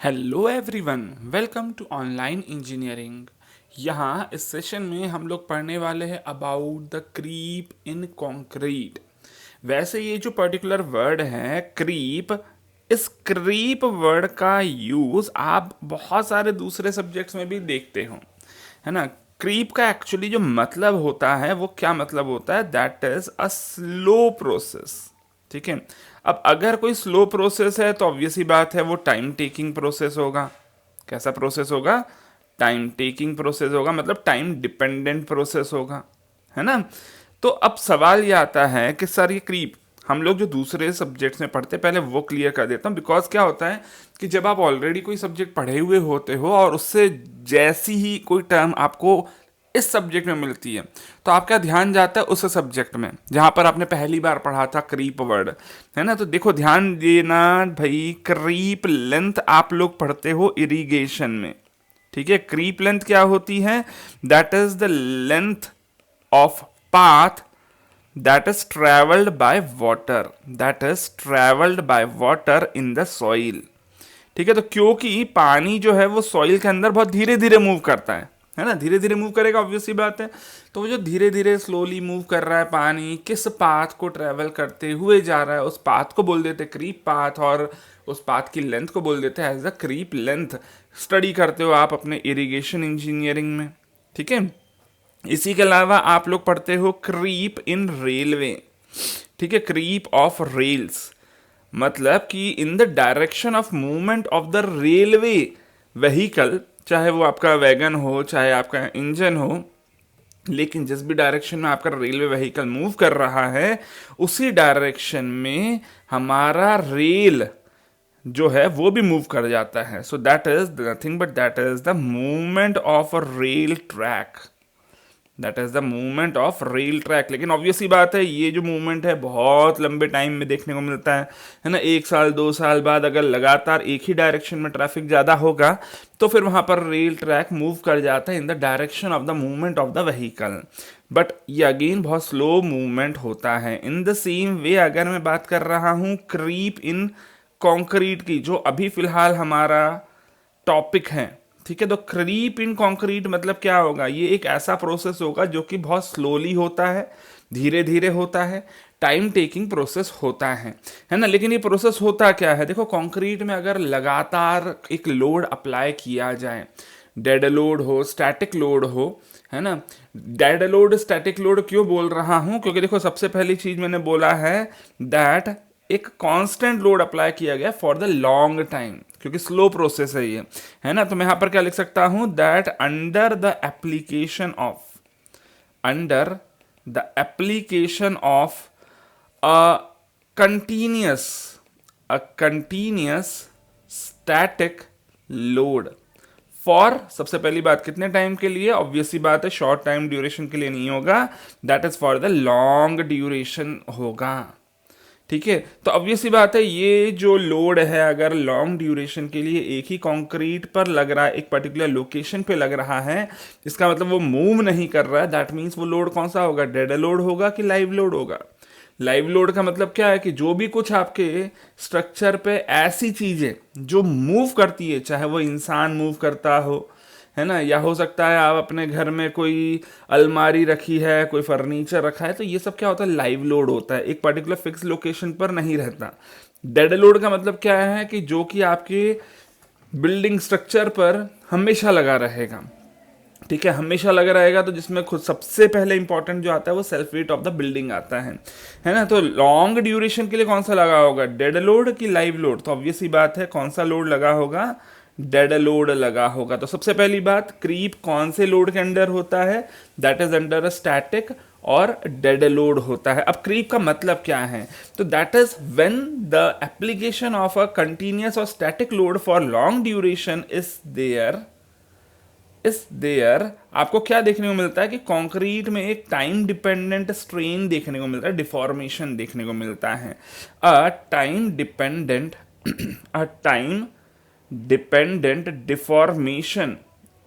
Hello everyone, welcome to online engineering. यहाँ इस session में हम लोग पढ़ने वाले हैं about the creep in concrete. वैसे ये जो पर्टिकुलर वर्ड है क्रीप, इस क्रीप वर्ड का यूज़ आप बहुत सारे दूसरे सब्जेक्ट्स में भी देखते हो, है ना। क्रीप का एक्चुअली जो मतलब होता है वो क्या मतलब होता है, that is a slow process. ठीक है। अब अगर कोई स्लो प्रोसेस है तो ऑब्वियस ही बात है वो टाइम टेकिंग प्रोसेस होगा। कैसा प्रोसेस होगा? टाइम टेकिंग प्रोसेस होगा, मतलब टाइम डिपेंडेंट प्रोसेस होगा, है ना। तो अब सवाल ये आता है कि सर ये क्रीप हम लोग जो दूसरे सब्जेक्ट्स में पढ़ते हैं, पहले वो क्लियर कर देता हूँ। बिकॉज क्या होता है कि जब आप ऑलरेडी कोई सब्जेक्ट पढ़े हुए होते हो और उससे जैसी ही कोई टर्म आपको इस सब्जेक्ट में मिलती है तो आपका ध्यान जाता है उस सब्जेक्ट में जहां पर आपने पहली बार पढ़ा था क्रीप वर्ड, है ना। तो देखो ध्यान देना भाई, क्रीप लेंथ आप लोग पढ़ते हो इरिगेशन में। ठीक है, क्रीप लेंथ क्या होती है? That is the length of path that is traveled by water, that is traveled by water in the soil। ठीक है, तो क्योंकि पानी जो है वो सॉइल के अंदर बहुत धीरे धीरे मूव करता है ना, धीरे धीरे मूव करेगा, ऑब्वियस सी बात है। तो वो जो धीरे धीरे स्लोली मूव कर रहा है पानी, किस पाथ को ट्रेवल करते हुए जा रहा है, उस पाथ को बोल देते क्रीप पाथ, और उस पाथ की लेंथ को बोल देते हैं as a creep length. Study करते हो आप अपने इरिगेशन इंजीनियरिंग में। ठीक है, इसी के अलावा आप लोग पढ़ते हो क्रीप इन रेलवे। ठीक है, क्रीप ऑफ रेल्स मतलब कि in the direction of movement of the railway vehicle, चाहे वो आपका वैगन हो चाहे आपका इंजन हो, लेकिन जिस भी डायरेक्शन में आपका रेलवे व्हीकल मूव कर रहा है उसी डायरेक्शन में हमारा रेल जो है वो भी मूव कर जाता है। सो that is nothing but that is the movement of a rail track, that is the movement of rail track. लेकिन ऑब्वियस ही बात है ये जो मूवमेंट है बहुत लंबे टाइम में देखने को मिलता है ना। 1 साल 2 साल बाद अगर लगातार एक ही डायरेक्शन में ट्रैफिक ज़्यादा होगा तो फिर वहाँ पर रेल ट्रैक मूव कर जाता है in the direction of the movement of the vehicle. But ये अगेन बहुत स्लो मूवमेंट होता है। इन द सेम वे अगर मैं बात कर रहा हूँ क्रीप इन कॉन्क्रीट की, जो अभी फिलहाल हमारा टॉपिक है, ठीक है, तो क्रीप इन कंक्रीट मतलब क्या होगा? ये एक ऐसा प्रोसेस होगा जो कि बहुत स्लोली होता है, धीरे धीरे होता है, टाइम टेकिंग प्रोसेस होता है ना। लेकिन ये प्रोसेस होता क्या है? देखो कंक्रीट में अगर लगातार एक लोड अप्लाई किया जाए, डेड लोड हो स्टैटिक लोड हो, है ना। डेड लोड स्टैटिक लोड क्यों बोल रहा हूं? क्योंकि देखो सबसे पहली चीज मैंने बोला है दैट एक कांस्टेंट लोड अप्लाई किया गया फॉर द लॉन्ग टाइम, क्योंकि स्लो प्रोसेस है ये, है ना। तो मैं यहां पर क्या लिख सकता हूं? That under the application of, under the application of a continuous, a continuous static load for, सबसे पहली बात कितने टाइम के लिए? ऑब्वियसली बात है शॉर्ट टाइम ड्यूरेशन के लिए नहीं होगा, that is for the long duration होगा। ठीक है, तो ऑब्वियस सी बात है ये जो लोड है अगर लॉन्ग ड्यूरेशन के लिए एक ही कंक्रीट पर लग रहा है, एक पर्टिकुलर लोकेशन पे लग रहा है, इसका मतलब वो मूव नहीं कर रहा है, दैट मीन्स वो लोड कौन सा होगा? डेड लोड होगा कि लाइव लोड होगा? लाइव लोड का मतलब क्या है कि जो भी कुछ आपके स्ट्रक्चर पे ऐसी चीजें जो मूव करती है, चाहे वो इंसान मूव करता हो, है ना, या हो सकता है आप अपने घर में कोई अलमारी रखी है, कोई फर्नीचर रखा है, तो ये सब क्या होता है? लाइव लोड होता है, एक पर्टिकुलर फिक्स लोकेशन पर नहीं रहता। डेड लोड का मतलब क्या है कि जो कि आपके बिल्डिंग स्ट्रक्चर पर हमेशा लगा रहेगा। ठीक है, हमेशा लगा रहेगा, तो जिसमें खुद सबसे पहले इंपॉर्टेंट जो आता है वो self weight of the building आता है ना। तो लॉन्ग ड्यूरेशन के लिए कौन सा लगा होगा? डेड लोड की लाइव लोड? तो ऑब्वियस ही बात है कौन सा लोड लगा होगा? डेड लोड लगा होगा। तो सबसे पहली बात, क्रीप कौन से लोड के अंडर होता है? That is under a static और डेड लोड होता है। अब क्रीप का मतलब क्या है? तो that is when the application of a continuous और static load for long duration is there. आपको क्या देखने को मिलता है कि कंक्रीट में एक टाइम डिपेंडेंट स्ट्रेन देखने को मिलता है, डिफॉर्मेशन देखने को मिलता है। A time dependent a time dependent deformation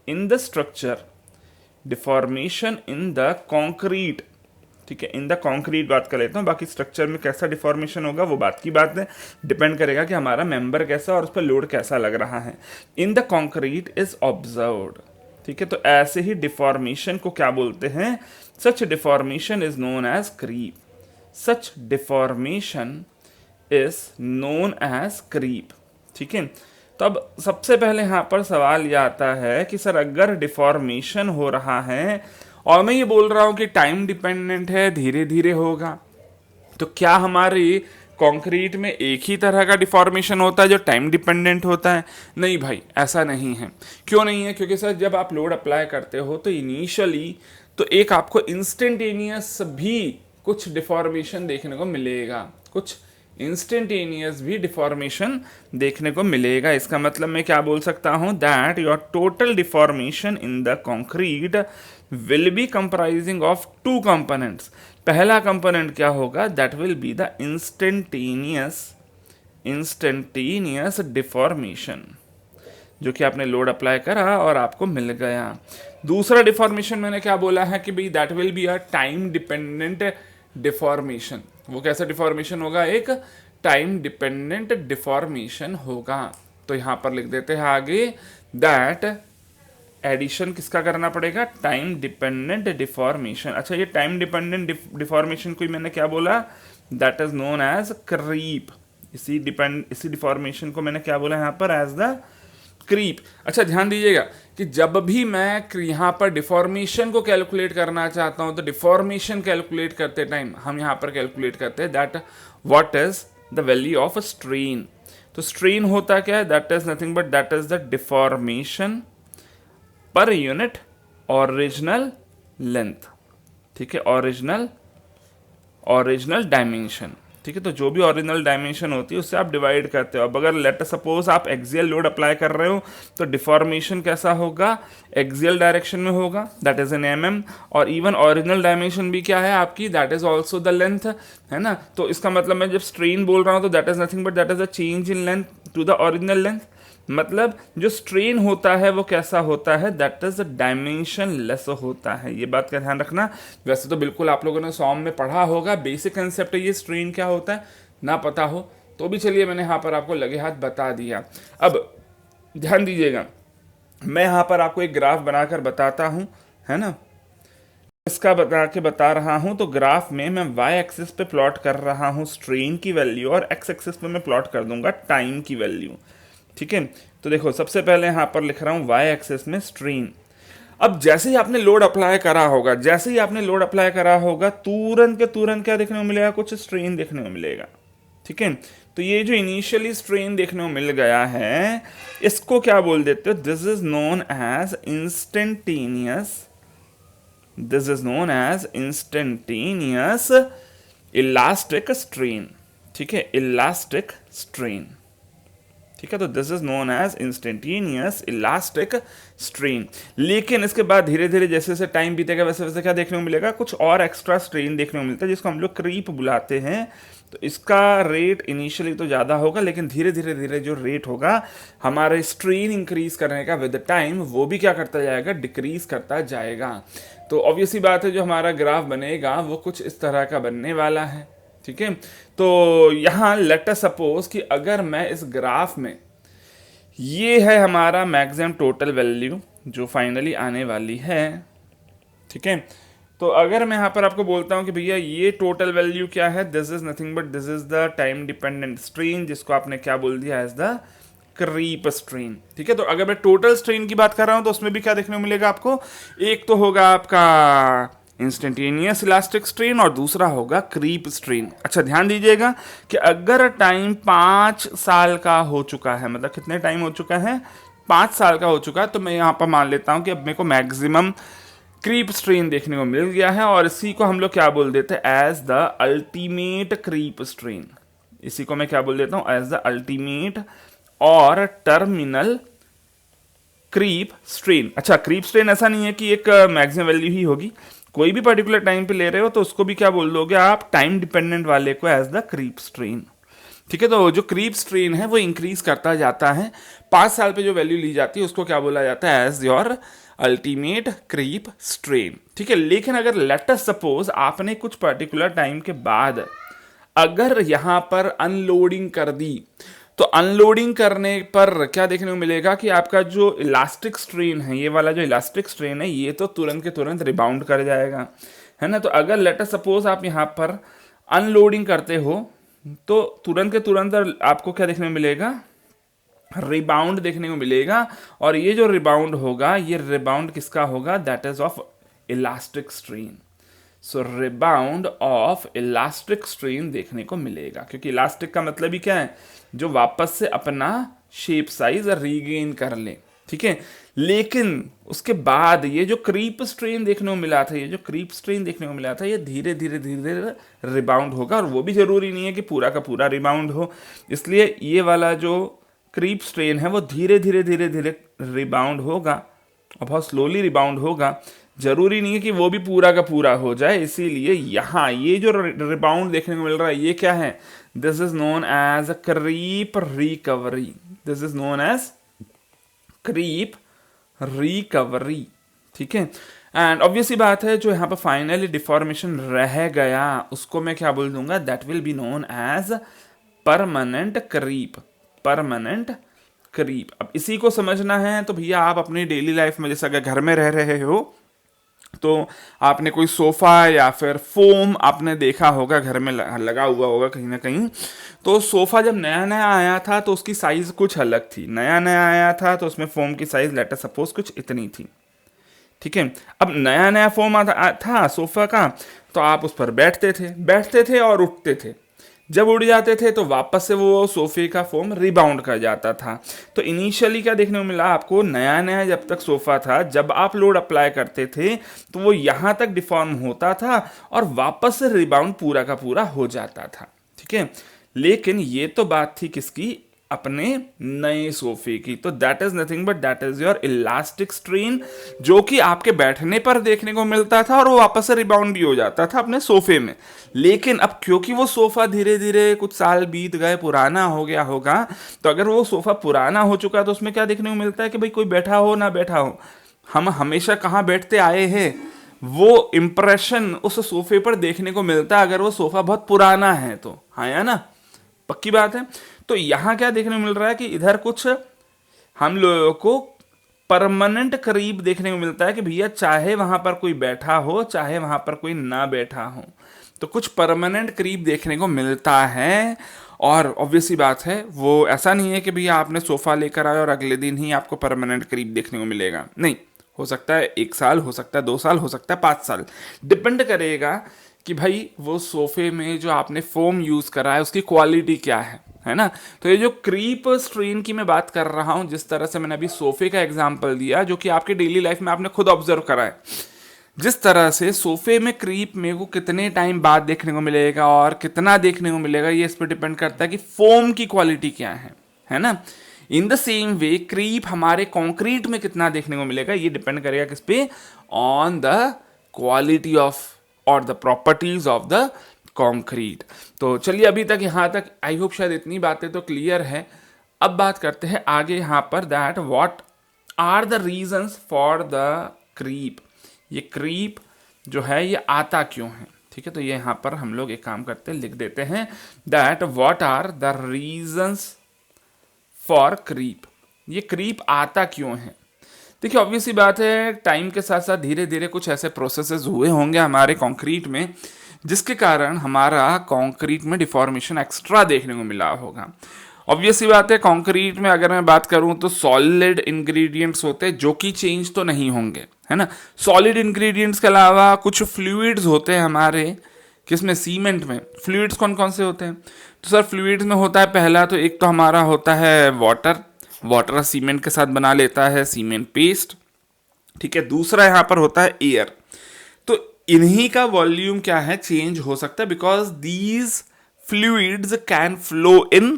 in the structure, deformation in the concrete, ठीक है, इन द कॉन्क्रीट बात कर लेता हूँ, बाकी स्ट्रक्चर में कैसा डिफॉर्मेशन होगा वो बात की बात है, डिपेंड करेगा कि हमारा मेंबर कैसा और उस पर लोड कैसा लग रहा है। In the concrete is observed, ठीक है, तो ऐसे ही डिफॉर्मेशन को क्या बोलते हैं, such deformation is known as creep, such deformation is known as creep, ठीक है। तो अब सबसे पहले यहाँ पर सवाल ये आता है कि सर अगर डिफॉर्मेशन हो रहा है और मैं ये बोल रहा हूँ कि टाइम डिपेंडेंट है, धीरे धीरे होगा, तो क्या हमारी कंक्रीट में एक ही तरह का डिफॉर्मेशन होता है जो टाइम डिपेंडेंट होता है? नहीं भाई, ऐसा नहीं है। क्यों नहीं है? क्योंकि सर जब आप लोड अप्लाई करते हो तो इनिशियली तो एक आपको इंस्टेंटेनियस भी कुछ डिफॉर्मेशन देखने को मिलेगा, कुछ इंस्टेंटेनियस भी डिफॉर्मेशन देखने को मिलेगा। इसका मतलब मैं क्या बोल सकता हूँ, that your total deformation in the concrete will be comprising of two components. पहला कंपोनेंट क्या होगा, that will be the instantaneous deformation, जो कि आपने लोड अप्लाई करा और आपको मिल गया। दूसरा डिफॉर्मेशन मैंने क्या बोला है कि भाई that will be a time dependent deformation. वो कैसा डिफॉर्मेशन होगा, एक टाइम डिपेंडेंट डिफॉर्मेशन होगा। तो यहां पर लिख देते हैं आगे, दैट एडिशन किसका करना पड़ेगा, टाइम डिपेंडेंट डिफॉर्मेशन। अच्छा, ये टाइम डिपेंडेंट डिफॉर्मेशन को मैंने क्या बोला, that is known as creep. इसी डिफॉर्मेशन को मैंने क्या बोला यहाँ पर, एज द क्रीप। अच्छा, ध्यान दीजिएगा कि जब भी मैं यहाँ पर डिफॉर्मेशन को कैलकुलेट करना चाहता हूं तो डिफॉर्मेशन कैलकुलेट करते टाइम हम यहाँ पर कैलकुलेट करते हैं that what is the value of strain. तो स्ट्रेन होता क्या है, that is nothing but that is the deformation per unit original length, ठीक है, ओरिजिनल डायमेंशन, ठीक है। तो जो भी ओरिजिनल डायमेंशन होती है उससे आप डिवाइड करते हो। अब अगर लेट सपोज आप एक्सियल लोड अप्लाई कर रहे हो तो डिफॉर्मेशन कैसा होगा, एक्सियल डायरेक्शन में होगा, दैट इज एन mm, और इवन ओरिजिनल डायमेंशन भी क्या है आपकी, that is also the length, है ना। तो इसका मतलब मैं जब स्ट्रेन बोल रहा हूँ तो that is nothing but that is a change in length to the original length. मतलब जो स्ट्रेन होता है वो कैसा होता है, दैट इज डायमेंशन लेस होता है। ये बात का ध्यान रखना। वैसे तो बिल्कुल आप लोगों ने सॉम में पढ़ा होगा, बेसिक कंसेप्ट है ये, स्ट्रेन क्या होता है ना पता हो तो भी चलिए मैंने यहाँ पर आपको लगे हाथ बता दिया। अब ध्यान दीजिएगा, मैं यहाँ पर आपको एक ग्राफ बनाकर बताता हूँ, है ना, इसका बता रहा हूँ। तो ग्राफ में मैं वाई एक्सिस पे प्लॉट कर रहा हूँ स्ट्रेन की वैल्यू और एक्स एक्सिस पे मैं प्लॉट कर दूंगा टाइम की वैल्यू, ठीक है। तो देखो सबसे पहले यहाँ पर लिख रहा हूँ वाई एक्सिस में स्ट्रेन। अब जैसे ही आपने लोड अप्लाई करा होगा, तुरंत के तुरंत क्या देखने को मिलेगा, कुछ स्ट्रेन देखने को मिलेगा, ठीक है। तो ये जो इनिशियली स्ट्रेन देखने को मिल गया है इसको क्या बोल देते हो, this is known as instantaneous elastic strain, ठीक है, इलास्टिक स्ट्रेन, ठीक है। तो this is known as instantaneous elastic strain. लेकिन इसके बाद धीरे धीरे जैसे जैसे टाइम बीतेगा वैसे वैसे क्या देखने को मिलेगा, कुछ और एक्स्ट्रा स्ट्रेन देखने को मिलता है जिसको हम लोग क्रीप बुलाते हैं। तो इसका रेट इनिशियली तो ज़्यादा होगा लेकिन धीरे धीरे जो रेट होगा हमारे स्ट्रेन इंक्रीज करने का विद टाइम, वो भी क्या करता जाएगा, डिक्रीज करता जाएगा। तो ऑब्वियसली बात है जो हमारा ग्राफ बनेगा वो कुछ इस तरह का बनने वाला है, ठीक है। तो यहाँ लेट अस सपोज कि अगर मैं इस ग्राफ में, ये है हमारा मैक्सिमम टोटल वैल्यू जो फाइनली आने वाली है, ठीक है। तो अगर मैं यहाँ पर आपको बोलता हूँ कि भैया ये टोटल वैल्यू क्या है, this is nothing but this is the time dependent strain, जिसको आपने क्या बोल दिया एज द क्रीप स्ट्रेन, ठीक है। तो अगर मैं टोटल स्ट्रेन की बात कर रहा हूँ तो उसमें भी क्या देखने को मिलेगा आपको, एक तो होगा आपका इंस्टेंटेनियस इलास्टिक स्ट्रेन और दूसरा होगा क्रीप स्ट्रेन। अच्छा, ध्यान दीजिएगा कि अगर टाइम 5 साल का हो चुका है, मतलब कितने टाइम हो चुका है, 5 साल का हो चुका है, तो मैं यहाँ पर मान लेता हूँ कि अब मेरे को मैक्सिमम क्रीप स्ट्रेन देखने को मिल गया है और इसी को हम लोग क्या बोल देते हैं, as the ultimate creep strain. इसी को मैं क्या बोल देता हूँ, एज द अल्टीमेट और टर्मिनल क्रीप स्ट्रेन। अच्छा, क्रीप स्ट्रेन ऐसा नहीं है कि एक मैक्सिमम वैल्यू ही होगी, कोई भी पर्टिकुलर टाइम पे ले रहे हो तो उसको भी क्या बोल दोगे आप, टाइम डिपेंडेंट वाले को एज द क्रीप स्ट्रेन, ठीक है। तो जो क्रीप स्ट्रेन है वो इंक्रीज करता जाता है, 5 साल पे जो वैल्यू ली जाती है उसको क्या बोला जाता है, as your ultimate creep strain, ठीक है। लेकिन अगर लेट अस सपोज आपने कुछ पर्टिकुलर टाइम के बाद अगर यहां पर अनलोडिंग कर दी, तो अनलोडिंग करने पर क्या देखने को मिलेगा कि आपका जो इलास्टिक स्ट्रेन है, ये वाला जो इलास्टिक स्ट्रेन है, ये तो तुरंत के तुरंत रिबाउंड कर जाएगा, है ना। तो अगर लेट अस सपोज आप यहाँ पर अनलोडिंग करते हो तो तुरंत के तुरंत आपको क्या देखने को मिलेगा, रिबाउंड देखने को मिलेगा। और ये जो रिबाउंड होगा, ये रिबाउंड किसका होगा, that is of elastic strain. So rebound of elastic strain देखने को मिलेगा, क्योंकि इलास्टिक का मतलब ही क्या है, जो वापस से अपना शेप साइज रीगेन कर ले, ठीक है। लेकिन उसके बाद ये जो क्रीप स्ट्रेन देखने को मिला था, ये जो क्रीप स्ट्रेन देखने को मिला था, ये धीरे धीरे धीरे धीरे रिबाउंड होगा। और वो भी जरूरी नहीं है कि पूरा का पूरा रिबाउंड हो, इसलिए ये वाला जो क्रीप स्ट्रेन है वो धीरे धीरे धीरे धीरे रिबाउंड होगा और बहुत स्लोली रिबाउंड होगा। जरूरी नहीं है कि वो भी पूरा का पूरा हो जाए, इसीलिए यहाँ ये जो रिबाउंड देखने को मिल रहा है, ये क्या है, this is known as a creep recovery. This is known as creep recovery, ठीक है। एंड ऑब्वियसली बात है, जो यहाँ पर फाइनली डिफॉर्मेशन रह गया उसको मैं क्या बोल दूंगा, that will be known as permanent creep. Permanent creep. अब इसी को समझना है तो भैया आप अपनी डेली लाइफ में, जैसे अगर घर में रह रहे हो तो आपने कोई सोफा या फिर फोम आपने देखा होगा घर में लगा हुआ होगा कहीं ना कहीं। तो सोफा जब नया नया आया था तो उसकी साइज कुछ अलग थी, नया नया आया था तो उसमें फोम की साइज लेट अस सपोज कुछ इतनी थी, ठीक है। अब नया नया फोम था सोफा का, तो आप उस पर बैठते थे और उठते थे। जब उड़ जाते थे तो वापस से वो सोफे का फोम रिबाउंड कर जाता था। तो इनिशियली क्या देखने को मिला आपको, नया नया जब तक सोफा था, जब आप लोड अप्लाई करते थे तो वो यहाँ तक डिफॉर्म होता था और वापस से रिबाउंड पूरा का पूरा हो जाता था, ठीक है। लेकिन ये तो बात थी किसकी, अपने नए सोफे की। तो that is nothing but that is your elastic strain, जो कि आपके बैठने पर देखने को मिलता था और वो वापस से रिबाउंड भी हो जाता था अपने सोफे में। लेकिन अब क्योंकि वो सोफा धीरे धीरे कुछ साल बीत गए, पुराना हो गया होगा, तो अगर वो सोफा पुराना हो चुका है तो उसमें क्या देखने को मिलता है कि भाई कोई बैठा हो ना बैठा हो, हम हमेशा कहाँ बैठते आए हैं, वो इंप्रेशन उस सोफे पर देखने को मिलता है अगर वो सोफा बहुत पुराना है तो, हाँ या ना, पक्की बात है। तो यहां क्या देखने को मिल रहा है कि इधर कुछ हम लोगों को परमानेंट करीब देखने को मिलता है कि भैया चाहे वहां पर कोई बैठा हो चाहे वहां पर कोई ना बैठा हो, तो कुछ परमानेंट करीब देखने को मिलता है। और ऑब्वियसली बात है, वो ऐसा नहीं है कि भैया आपने सोफा लेकर आए और अगले दिन ही आपको परमानेंट करीब देखने को मिलेगा, नहीं। हो सकता है 1 साल, हो सकता है 2 साल, हो सकता है 5 साल, डिपेंड करेगा कि भाई वो सोफे में जो आपने फोम यूज करा है उसकी क्वालिटी क्या है ना। तो ये जो क्रीप स्ट्रेन की मैं बात कर रहा हूं, जिस तरह से मैंने अभी सोफे का एग्जांपल दिया, जो कि आपके डेली लाइफ में आपने खुद ऑब्जर्व करा है, जिस तरह से सोफे में क्रीप मेरे को कितने टाइम बाद देखने को मिलेगा और कितना देखने को मिलेगा, ये इस पर डिपेंड करता है कि फोम की क्वालिटी क्या है ना। In the same way creep हमारे कंक्रीट में कितना देखने को मिलेगा, ये डिपेंड करेगा किस पे, ऑन द क्वालिटी ऑफ और the properties of the concrete. तो चलिए अभी तक यहाँ तक आई होप शायद इतनी बातें तो क्लियर है। अब बात करते हैं आगे यहाँ पर, that what are the reasons for the creep. ये क्रीप जो है ये आता क्यों है, ठीक है। तो ये यहाँ पर हम लोग एक काम करते हैं, लिख देते हैं that what are the reasons for creep. ये क्रीप आता क्यों है। देखिए ऑब्वियसली बात है, टाइम के साथ साथ धीरे धीरे कुछ ऐसे प्रोसेसेस हुए होंगे हमारे कंक्रीट में, जिसके कारण हमारा कंक्रीट में डिफॉर्मेशन एक्स्ट्रा देखने को मिला होगा। ऑब्वियसली बात है, कंक्रीट में अगर मैं बात करूं तो सॉलिड इंग्रेडिएंट्स होते हैं जो कि चेंज तो नहीं होंगे, है ना। सॉलिड इंग्रेडिएंट्स के अलावा कुछ फ्लूइड्स होते हैं हमारे, किसमें, सीमेंट में। फ्लूइड्स कौन कौन से होते हैं, तो सर फ्लूइड्स में होता है पहला तो एक तो हमारा होता है वाटर सीमेंट के साथ बना लेता है सीमेंट पेस्ट, ठीक है। दूसरा यहाँ पर होता है एयर। तो इन्हीं का वॉल्यूम क्या है, चेंज हो सकता है, because these fluids can flow in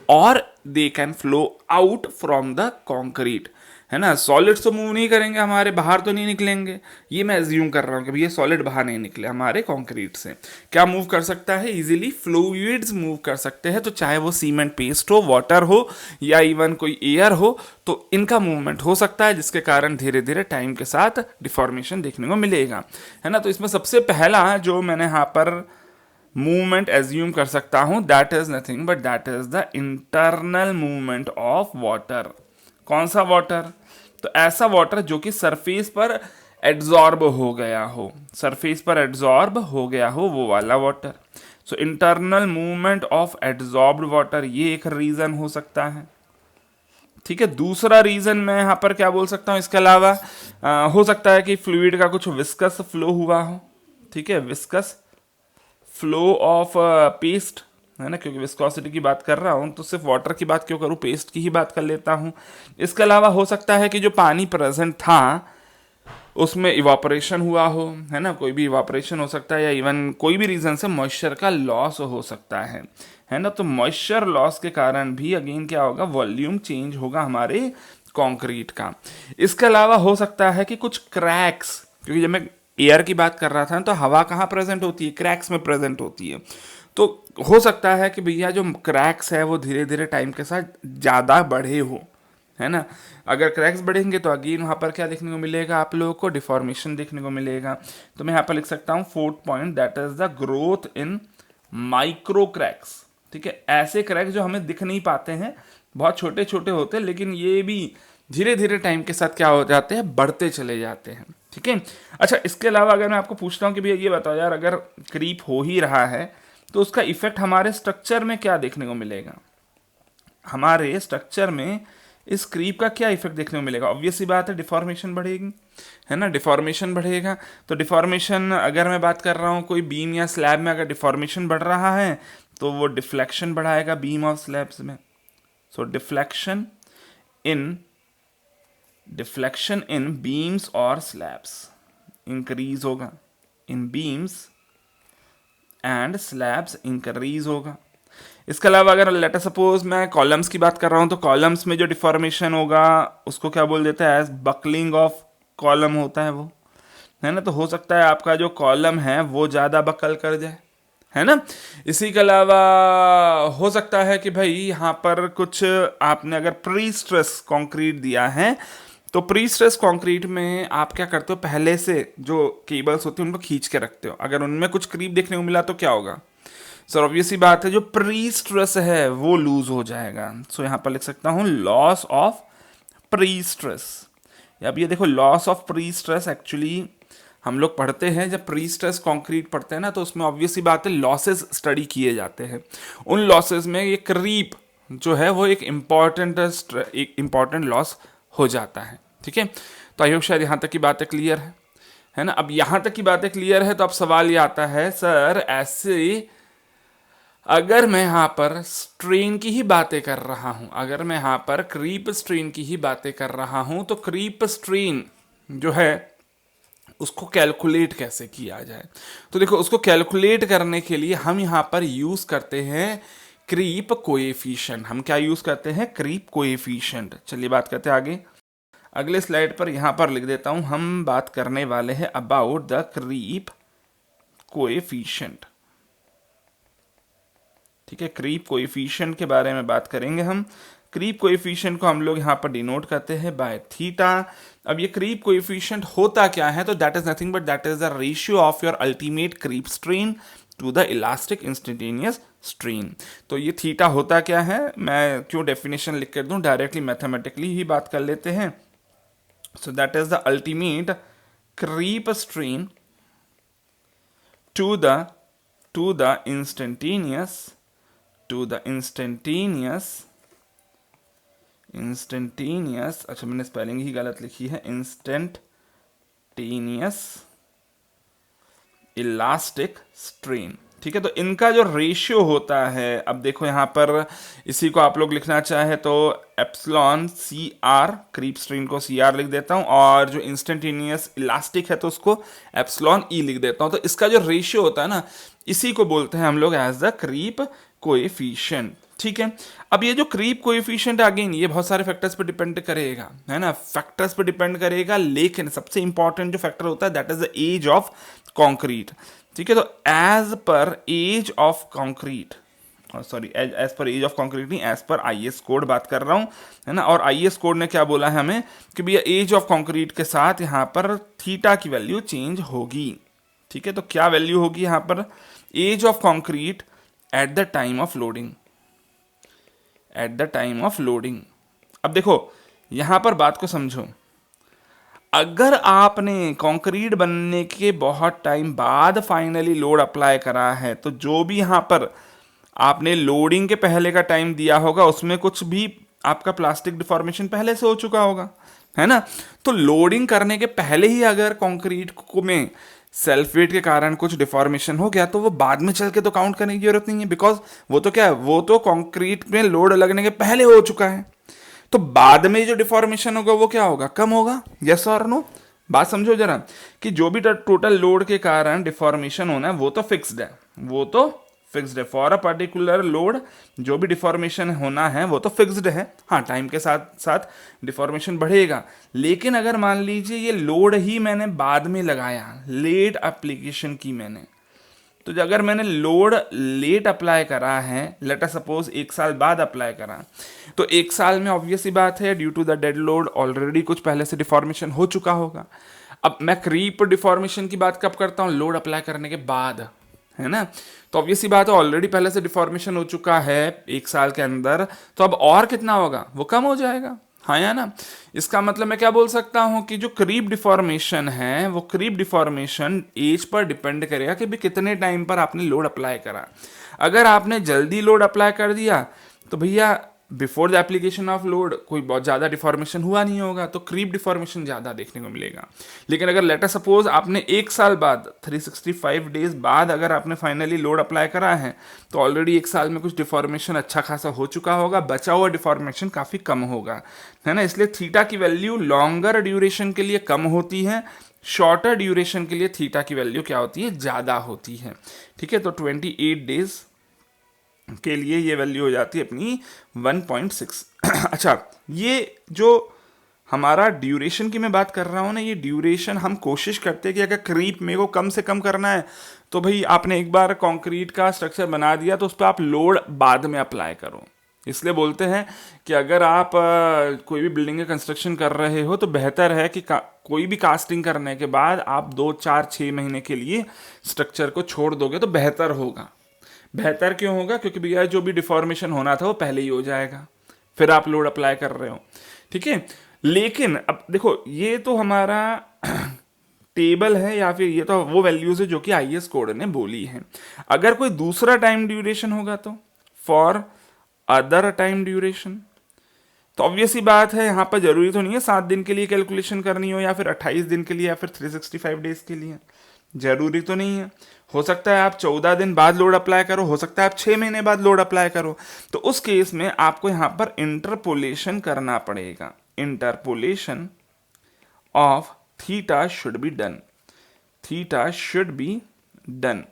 और they can flow out from the concrete, है ना। सॉलिड्स तो मूव नहीं करेंगे हमारे, बाहर तो नहीं निकलेंगे, ये मैं एज्यूम कर रहा हूँ कि भैया सॉलिड बाहर नहीं निकले हमारे कंक्रीट से। क्या मूव कर सकता है इजीली? फ्लूइड्स मूव कर सकते हैं, तो चाहे वो सीमेंट पेस्ट हो, वाटर हो, या इवन कोई एयर हो, तो इनका मूवमेंट हो सकता है, जिसके कारण धीरे धीरे टाइम के साथ डिफॉर्मेशन देखने को मिलेगा, है ना। तो इसमें सबसे पहला जो मैंने यहाँ पर मूवमेंट एज्यूम कर सकता हूं, that is nothing but that is the internal movement of water. कौन सा वाटर? तो ऐसा वाटर जो कि सरफेस पर एड्जॉर्ब हो गया हो, सरफेस पर एड्जॉर्ब हो गया हो, वो वाला water. So internal movement of adsorbed water, ये एक रीजन हो सकता है। ठीक है, दूसरा रीजन मैं यहाँ पर क्या बोल सकता हूँ इसके अलावा, हो सकता है कि फ्लूइड का कुछ विस्कस फ्लो हुआ हो। ठीक है, विस्कस फ्लो ऑफ पेस्ट, है ना, क्योंकि विस्कोसिटी की बात कर रहा हूँ तो सिर्फ वाटर की बात क्यों करूँ, पेस्ट की ही बात कर लेता हूँ। इसके अलावा हो सकता है कि जो पानी प्रेजेंट था उसमें इवापोरेशन हुआ हो, है ना, कोई भी इवापोरेशन हो सकता है, या इवन कोई भी रीजन से मॉइस्चर का लॉस हो सकता है ना। तो मॉइस्चर लॉस के कारण भी अगेन क्या होगा, वॉल्यूम चेंज होगा हमारे कंक्रीट का। इसके अलावा हो सकता है कि कुछ क्रैक्स, क्योंकि जब मैं एयर की बात कर रहा था तो हवा कहाँ प्रेजेंट होती है, क्रैक्स में प्रेजेंट होती है। तो हो सकता है कि भैया जो क्रैक्स है वो धीरे धीरे टाइम के साथ ज़्यादा बढ़े हो, है ना। अगर क्रैक्स बढ़ेंगे तो अगेन वहाँ पर क्या देखने को मिलेगा, आप लोगों को डिफॉर्मेशन देखने को मिलेगा। तो मैं यहाँ पर लिख सकता हूँ fourth point, that is the growth in micro cracks. ठीक है, ऐसे क्रैक्स जो हमें दिख नहीं पाते हैं, बहुत छोटे छोटे होते हैं, लेकिन ये भी धीरे धीरे टाइम के साथ क्या हो जाते हैं, बढ़ते चले जाते हैं। ठीक है, अच्छा इसके अलावा अगर मैं आपको पूछता हूँ कि भैया ये बताओ यार, अगर क्रीप हो ही रहा है तो उसका इफेक्ट हमारे स्ट्रक्चर में क्या देखने को मिलेगा, हमारे स्ट्रक्चर में इस क्रीप का क्या इफेक्ट देखने को मिलेगा? ऑब्वियस सी बात है, डिफॉर्मेशन बढ़ेगी, है ना, डिफॉर्मेशन बढ़ेगा। तो डिफॉर्मेशन अगर मैं बात कर रहा हूँ कोई बीम या स्लैब में अगर डिफॉर्मेशन बढ़ रहा है तो वो डिफ्लेक्शन बढ़ाएगा बीम और स्लैब्स में। सो डिफ्लेक्शन इन बीम्स और स्लैब्स इंक्रीज होगा, इन बीम्स एंड स्लैब्स इंक्रीज होगा। इसके अलावा अगर लेट सपोज मैं कॉलम्स की बात कर रहा हूँ तो कॉलम्स में जो डिफॉर्मेशन होगा उसको क्या बोल देता है, एज बकलिंग ऑफ कॉलम होता है वो, है ना। तो हो सकता है आपका जो कॉलम है वो ज़्यादा बकल कर जाए, है ना। इसी के अलावा हो सकता है कि भाई यहाँ पर कुछ आपने अगर प्री स्ट्रेस कंक्रीट दिया है तो प्री स्ट्रेस कंक्रीट में आप क्या करते हो, पहले से जो केबल्स होती हैं उनको खींच के रखते हो, अगर उनमें कुछ क्रीप देखने को मिला तो क्या होगा सर, ऑब्वियस सी बात है जो प्री स्ट्रेस है वो लूज हो जाएगा। सो यहाँ पर लिख सकता हूँ लॉस ऑफ प्री स्ट्रेस। अब ये देखो loss of pre stress actually हम लोग पढ़ते हैं, जब प्री स्ट्रेस कंक्रीट पढ़ते हैं ना तो उसमें ऑब्वियस सी बात है लॉसेस स्टडी किए जाते हैं। उन लॉसेस में ये क्रीप जो है वो एक इम्पॉर्टेंट लॉस हो जाता है। ठीक है, तो आई होप शायद यहाँ तक की बातें क्लियर है ना। अब यहाँ तक की बातें क्लियर है तो अब सवाल ये आता है, सर ऐसे अगर मैं यहाँ पर स्ट्रेन की ही बातें कर रहा हूँ, अगर मैं यहाँ पर क्रीप स्ट्रेन की ही बातें कर रहा हूँ तो क्रीप स्ट्रेन जो है उसको कैलकुलेट कैसे किया जाए? तो देखो उसको कैलकुलेट करने के लिए हम यहाँ पर यूज़ करते हैं क्रीप कोएफिशिएंट। हम क्या यूज़ करते हैं? Creep coefficient. चलिए बात करते हैं आगे। अगले स्लाइड पर यहाँ पर लिख देता हूँ, हम बात करने वाले हैं अबाउट द क्रीप कोएफिशिएंट। ठीक है, क्रीप कोएफिशिएंट के बारे में बात करेंगे हम। क्रीप कोएफिशिएंट को हम लोग यहाँ पर डिनोट करते हैं बाय थीटा। अब ये क्रीप कोएफिशिएंट होता क्या है? तो that is nothing but that is the ratio of your ultimate creep strain to the elastic instantaneous strain. तो ये थीटा होता क्या है, मैं क्यों डेफिनेशन लिख कर दूं, डायरेक्टली मैथमेटिकली ही बात कर लेते हैं। So that is the ultimate creep strain to the instantaneous अच्छा मैंने स्पेलिंग ही गलत लिखी है, इंस्टेंटेनियस इलास्टिक स्ट्रेन। ठीक है, तो इनका जो रेशियो होता है, अब देखो यहाँ पर इसी को आप लोग लिखना चाहे तो epsilon C R, creep strain को सी आर लिख देता हूँ, और जो इंस्टेंटेनियस इलास्टिक है तो उसको एप्सिलॉन ई लिख देता हूँ। तो इसका जो रेशियो होता है ना, इसी को बोलते हैं हम लोग एज द क्रीप कोएफिशिएंट। ठीक है। अब ये जो क्रीप कोएफिशिएंट अगेन ये बहुत सारे फैक्टर्स पे डिपेंड करेगा, है ना, फैक्टर्स पे डिपेंड करेगा, लेकिन सबसे इंपॉर्टेंट जो फैक्टर होता है that is the age of concrete. ठीक है, तो एज पर age of concrete, sorry age पर एज ऑफ कॉन्क्रीट नहीं, एज पर आईएस कोड बात कर रहा हूँ, है ना। और आईएस कोड ने क्या बोला है हमें कि भैया एज ऑफ कॉन्क्रीट के साथ यहाँ पर थीटा की वैल्यू चेंज होगी। ठीक है, तो क्या वैल्यू होगी यहाँ पर, age of concrete at the time of loading, at the time of loading. अब देखो यहां पर बात को समझो, अगर आपने कंक्रीट बनने के बहुत टाइम बाद फाइनली लोड अप्लाई करा है, तो जो भी यहां पर आपने लोडिंग के पहले का टाइम दिया होगा उसमें कुछ भी आपका प्लास्टिक डिफॉर्मेशन पहले से हो चुका होगा, है ना। तो लोडिंग करने के पहले ही अगर कंक्रीट को में सेल्फ वेट के कारण कुछ डिफॉर्मेशन हो गया तो वो बाद में चल के तो काउंट करने की जरूरत नहीं है, बिकॉज वो तो क्या है, वो तो कंक्रीट में लोड लगने के पहले हो चुका है। तो बाद में जो डिफॉर्मेशन होगा वो क्या होगा, कम होगा। यस और नो, बात समझो जरा, कि जो भी टोटल लोड के कारण डिफॉर्मेशन होना है वो तो फिक्स्ड है, वो तो फिक्स्ड है फॉर अ पर्टिकुलर लोड, जो भी डिफॉर्मेशन होना है वो तो फिक्स्ड है। हाँ, टाइम के साथ साथ डिफॉर्मेशन बढ़ेगा, लेकिन अगर मान लीजिए ये लोड ही मैंने बाद में लगाया, लेट एप्लीकेशन की मैंने, तो अगर मैंने लोड लेट अप्लाई करा है, लेट अस सपोज 1 साल बाद अप्लाई करा, तो 1 साल में ऑब्वियस ही बात है due to the dead load already कुछ पहले से डिफॉर्मेशन हो चुका होगा। अब मैं क्रीप डिफॉर्मेशन की बात कब करता हूँ, लोड अप्लाई करने के बाद, है ना। तो ऑब्वियस ही बात है ऑलरेडी पहले से डिफॉर्मेशन हो चुका है 1 साल के अंदर, तो अब और कितना होगा, वो कम हो जाएगा, हाँ या ना। इसका मतलब मैं क्या बोल सकता हूं कि जो क्रीप डिफॉर्मेशन है वो क्रीप डिफॉर्मेशन एज पर डिपेंड करेगा कि भी कितने टाइम पर आपने लोड अप्लाई करा। अगर आपने जल्दी लोड अप्लाई कर दिया तो भैया before the application of load कोई बहुत ज़्यादा डिफॉर्मेशन हुआ नहीं होगा, तो क्रीप डिफॉर्मेशन ज़्यादा देखने को मिलेगा। लेकिन अगर लेटर सपोज आपने 1 साल बाद 365 डेज बाद अगर आपने फाइनली लोड अप्लाई करा है, तो ऑलरेडी 1 साल में कुछ डिफॉर्मेशन अच्छा खासा हो चुका होगा, बचा हुआ डिफॉर्मेशन काफ़ी कम होगा, है ना। इसलिए थीटा की वैल्यू लॉन्गर ड्यूरेशन के लिए कम होती है, शॉर्टर ड्यूरेशन के लिए थीटा की वैल्यू क्या होती है, ज़्यादा होती है। ठीक है, तो 28 डेज के लिए ये वैल्यू हो जाती है अपनी 1.6। अच्छा, ये जो हमारा ड्यूरेशन की मैं बात कर रहा हूँ ना, ये ड्यूरेशन हम कोशिश करते हैं कि अगर क्रीप मेरे को कम से कम करना है, तो भाई आपने एक बार कंक्रीट का स्ट्रक्चर बना दिया तो उस पर आप लोड बाद में अप्लाई करो। इसलिए बोलते हैं कि अगर आप कोई भी बिल्डिंग का कंस्ट्रक्शन कर रहे हो तो बेहतर है कि कोई भी कास्टिंग करने के बाद आप 2 4 6 महीने के लिए स्ट्रक्चर को छोड़ दोगे तो बेहतर होगा। बेहतर क्यों होगा, क्योंकि भैया जो भी डिफॉर्मेशन होना था वो पहले ही हो जाएगा, फिर आप लोड अप्लाई कर रहे हो। ठीक है, लेकिन अब देखो ये तो हमारा टेबल है या फिर ये तो वो वैल्यूज है जो कि आईएस कोड ने बोली है। अगर कोई दूसरा टाइम ड्यूरेशन होगा तो फॉर अदर टाइम ड्यूरेशन, तो ऑब्वियस ही बात है यहाँ पर जरूरी तो नहीं है 7 दिन के लिए कैलकुलेशन करनी हो या फिर 28 दिन के लिए या फिर 365 डेज के लिए, जरूरी तो नहीं है। हो सकता है आप 14 दिन बाद लोड अप्लाई करो, हो सकता है आप 6 महीने बाद लोड अप्लाई करो। तो उस केस में आपको यहाँ पर इंटरपोलेशन करना पड़ेगा, interpolation of theta should be done, theta should be done.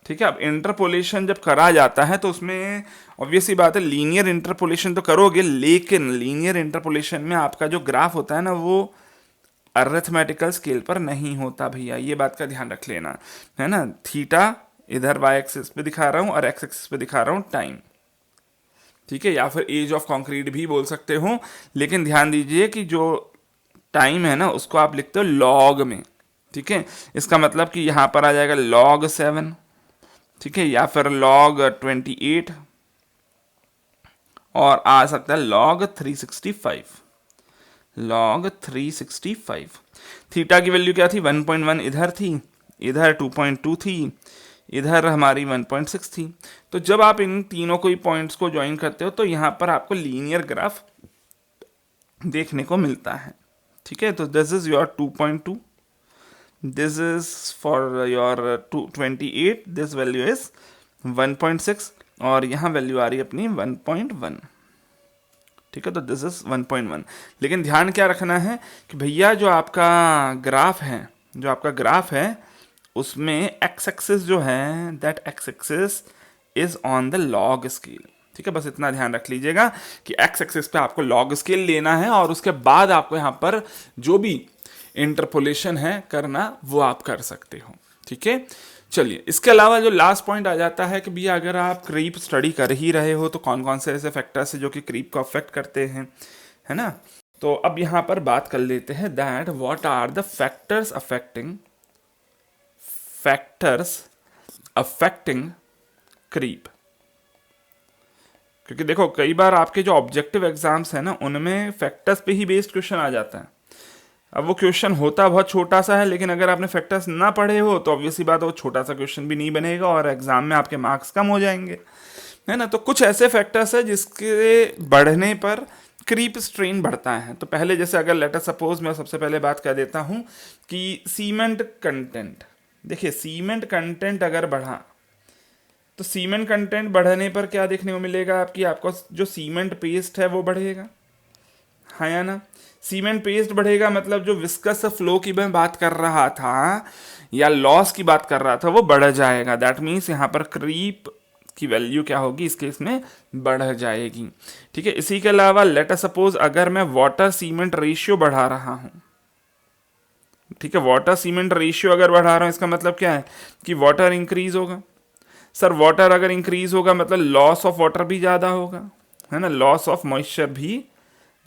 ठीक है, अब इंटरपोलेशन जब करा जाता है तो उसमें ऑब्वियसली बात है लीनियर इंटरपोलेशन तो करोगे, लेकिन लीनियर इंटरपोलेशन में आपका जो ग्राफ होता है ना वो अरिथमेटिकल स्केल पर नहीं होता भैया, ये बात का ध्यान रख लेना, है ना। थीटा इधर वाई एक्सिस पे दिखा रहा हूँ और एक्स एक्सिस पे दिखा रहा हूँ टाइम। ठीक है, या फिर एज ऑफ कॉन्क्रीट भी बोल सकते हो, लेकिन ध्यान दीजिए कि जो टाइम है ना उसको आप लिखते हो लॉग में। ठीक है, इसका मतलब कि यहाँ पर आ जाएगा log 7, ठीक है, या फिर log 28 और आ सकता है log 365, log 365। थीटा की वैल्यू क्या थी 1.1 इधर थी, इधर 2.2 थी, इधर हमारी 1.6 थी। तो जब आप इन तीनों कोई पॉइंट्स को ज्वाइन करते हो तो यहाँ पर आपको लीनियर ग्राफ देखने को मिलता है। ठीक है, तो this is your 2.2, this is for your 28, this value is 1.6 और यहाँ वैल्यू आ रही है अपनी 1.1। ठीक है, तो दिस इज 1.1। लेकिन ध्यान क्या रखना है कि भैया जो आपका ग्राफ है, जो आपका ग्राफ है उसमें एक्स एक्सिस जो है that x axis is on the log scale. ठीक है, बस इतना ध्यान रख लीजिएगा कि एक्स एक्सिस पे आपको लॉग स्केल लेना है और उसके बाद आपको यहाँ पर जो भी इंटरपोलेशन है करना वो आप कर सकते हो। ठीक है, चलिए इसके अलावा जो लास्ट पॉइंट आ जाता है कि भैया अगर आप क्रीप स्टडी कर ही रहे हो तो कौन कौन से ऐसे फैक्टर्स है जो कि क्रीप को अफेक्ट करते हैं, है ना। तो अब यहाँ पर बात कर लेते हैं that what are the factors affecting creep. क्योंकि देखो कई बार आपके जो ऑब्जेक्टिव एग्जाम्स है ना उनमें फैक्टर्स पे ही बेस्ड क्वेश्चन आ जाता है। अब वो क्वेश्चन होता बहुत छोटा सा है, लेकिन अगर आपने फैक्टर्स ना पढ़े हो तो ऑब्वियसली बात है वो छोटा सा क्वेश्चन भी नहीं बनेगा और एग्जाम में आपके मार्क्स कम हो जाएंगे, है ना। तो कुछ ऐसे फैक्टर्स है जिसके बढ़ने पर क्रीप स्ट्रेन बढ़ता है। तो पहले जैसे अगर लेटर सपोज मैं सबसे पहले बात कर देता हूँ कि सीमेंट कंटेंट, देखिए सीमेंट कंटेंट अगर बढ़ा तो सीमेंट कंटेंट बढ़ने पर क्या देखने को मिलेगा आपको जो सीमेंट पेस्ट है वो बढ़ेगा, है या ना। सीमेंट पेस्ट बढ़ेगा मतलब जो विस्कस फ्लो की मैं बात कर रहा था या लॉस की बात कर रहा था वो बढ़ जाएगा। दैट मीन्स यहाँ पर क्रीप की वैल्यू क्या होगी इस केस में बढ़ जाएगी। ठीक है, इसी के अलावा लेट अस सपोज अगर मैं वाटर सीमेंट रेशियो बढ़ा रहा हूँ, ठीक है, वाटर सीमेंट रेशियो अगर बढ़ा रहा हूँ इसका मतलब क्या है कि वाटर इंक्रीज होगा। सर वाटर अगर इंक्रीज होगा मतलब लॉस ऑफ वाटर भी ज़्यादा होगा, है ना, लॉस ऑफ मॉइस्चर भी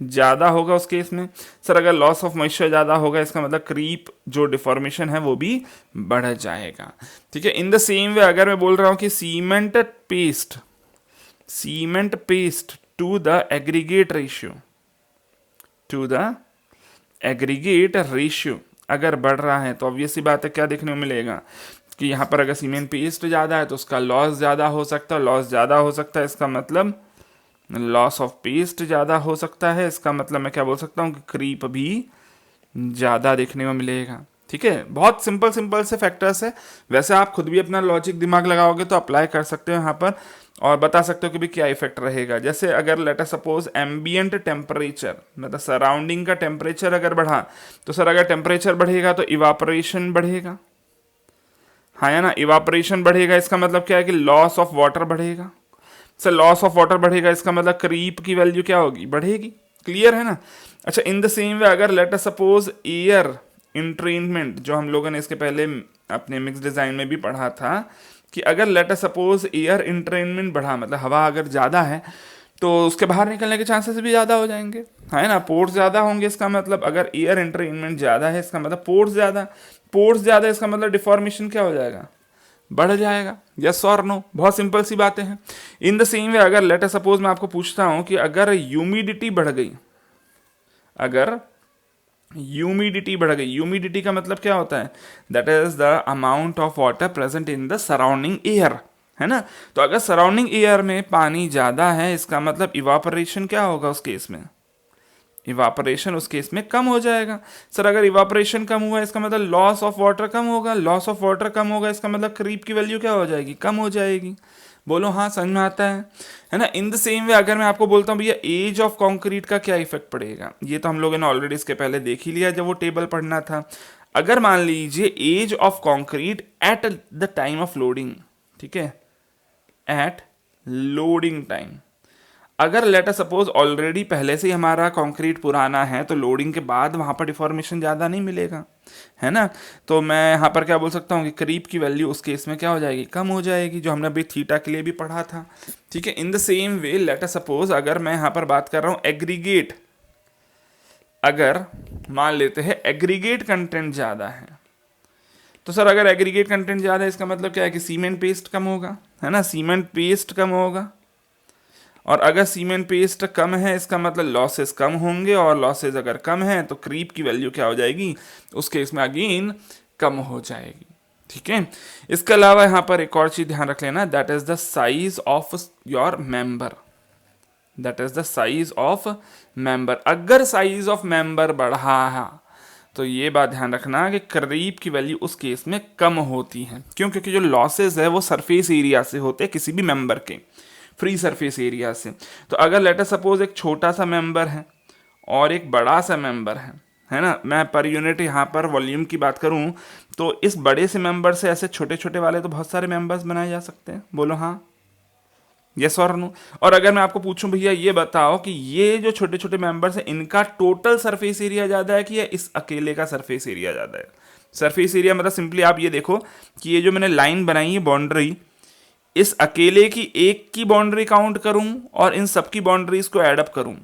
ज़्यादा होगा उस केस में। सर अगर लॉस ऑफ मॉइस्चर ज़्यादा होगा इसका मतलब क्रीप जो डिफॉर्मेशन है वो भी बढ़ जाएगा। ठीक है, इन द सेम वे अगर मैं बोल रहा हूँ कि cement paste to the aggregate ratio अगर बढ़ रहा है तो ऑब्वियसली बात है क्या देखने को मिलेगा कि यहाँ पर अगर सीमेंट पेस्ट ज़्यादा है तो उसका लॉस ज़्यादा हो सकता है, लॉस ज़्यादा हो सकता है इसका मतलब लॉस ऑफ पेस्ट ज़्यादा हो सकता है, इसका मतलब मैं क्या बोल सकता हूँ कि क्रीप भी ज़्यादा देखने को मिलेगा। ठीक है, बहुत सिंपल से फैक्टर्स है। वैसे आप खुद भी अपना लॉजिक दिमाग लगाओगे तो अप्लाई कर सकते हो यहाँ पर और बता सकते हो कि भी क्या इफेक्ट रहेगा। जैसे अगर let us suppose ambient temperature मतलब सराउंडिंग का टेम्परेचर अगर बढ़ा तो सर अगर टेम्परेचर बढ़ेगा तो इवापोरेशन बढ़ेगा, हाँ या ना, इवापोरेशन बढ़ेगा इसका मतलब क्या है कि लॉस ऑफ वाटर बढ़ेगा। सर लॉस ऑफ वाटर बढ़ेगा इसका मतलब क्रीप की वैल्यू क्या होगी, बढ़ेगी। क्लियर है ना। अच्छा, इन द सेम वे अगर लेट अस सपोज एयर इंट्रेनमेंट जो हम लोगों ने इसके पहले अपने मिक्स डिज़ाइन में भी पढ़ा था कि अगर लेट अस सपोज एयर इंट्रेनमेंट बढ़ा मतलब हवा अगर ज़्यादा है तो उसके बाहर निकलने के चांसेस भी ज़्यादा हो जाएंगे, है ना। पोर्स ज़्यादा होंगे इसका मतलब अगर एयर इंट्रेनमेंट ज़्यादा है इसका मतलब पोर्स ज़्यादा इसका मतलब डिफॉर्मेशन क्या हो जाएगा, बढ़ जाएगा। यस और नो, बहुत सिंपल सी बातें हैं। इन द सेम वे अगर लेट अस सपोज मैं आपको पूछता हूं कि अगर ह्यूमिडिटी बढ़ गई, ह्यूमिडिटी का मतलब क्या होता है, that is the amount of water present in the surrounding air, है ना। तो अगर सराउंडिंग एयर में पानी ज़्यादा है इसका मतलब इवापोरेशन क्या होगा उस केस में, इवापोरेशन उस केस में कम हो जाएगा। सर अगर इवापोरेशन कम हुआ इसका मतलब लॉस ऑफ वाटर कम होगा, लॉस ऑफ वाटर कम होगा इसका मतलब क्रीप की वैल्यू क्या हो जाएगी, कम हो जाएगी। बोलो हाँ, समझ में आता है ना। इन द सेम वे अगर मैं आपको बोलता हूँ भैया एज ऑफ कॉन्क्रीट का क्या इफेक्ट पड़ेगा, ये तो हम लोगों ने ऑलरेडी इसके पहले देख ही लिया जब वो टेबल पढ़ना था। अगर मान लीजिए age of concrete at the time of loading, ठीक है, एट लोडिंग टाइम, अगर लेट अस सपोज ऑलरेडी पहले से ही हमारा कंक्रीट पुराना है तो लोडिंग के बाद वहाँ पर डिफॉर्मेशन ज़्यादा नहीं मिलेगा, है ना। तो मैं यहाँ पर क्या बोल सकता हूँ कि क्रीप की वैल्यू उस केस में क्या हो जाएगी, कम हो जाएगी, जो हमने अभी थीटा के लिए भी पढ़ा था। ठीक है, इन the same way late us suppose अगर मैं यहाँ पर बात कर रहा हूँ एग्रीगेट, अगर मान लेते हैं एग्रीगेट कंटेंट ज़्यादा है तो सर अगर एग्रीगेट कंटेंट ज़्यादा है इसका मतलब क्या है कि सीमेंट पेस्ट कम होगा, है ना, सीमेंट पेस्ट कम होगा। और अगर सीमेंट पेस्ट कम है इसका मतलब लॉसेस कम होंगे और लॉसेस अगर कम है तो क्रीप की वैल्यू क्या हो जाएगी, उस केस में अगेन कम हो जाएगी। ठीक है, इसके अलावा यहाँ पर एक और चीज ध्यान रख लेना, that is the size of your member, that is the size of member. अगर साइज ऑफ मेंबर बढ़ा तो ये बात ध्यान रखना कि क्रीप की वैल्यू उस केस में कम होती है। क्यों? क्योंकि जो लॉसेस है वो सरफेस एरिया से होते हैं, किसी भी मेंबर के फ्री सरफेस एरिया से। तो अगर लेट अस सपोज एक छोटा सा मेंबर है और एक बड़ा सा मेंबर है ना, मैं पर यूनिट यहाँ पर वॉल्यूम की बात करूँ तो इस बड़े से मेंबर से ऐसे छोटे छोटे वाले तो बहुत सारे मेंबर्स बनाए जा सकते हैं। बोलो हाँ, यस और नो। और अगर मैं आपको पूछूं भैया ये बताओ कि ये जो छोटे छोटे मेंबर्स हैं इनका टोटल सरफेस एरिया ज़्यादा है कि या इस अकेले का सरफेस एरिया ज़्यादा है? सरफेस एरिया मतलब सिंपली आप ये देखो कि ये जो मैंने लाइन बनाई है बाउंड्री, इस अकेले की एक की बाउंड्री काउंट करूं और इन सबकी बाउंड्रीज को ऐड अप करूं,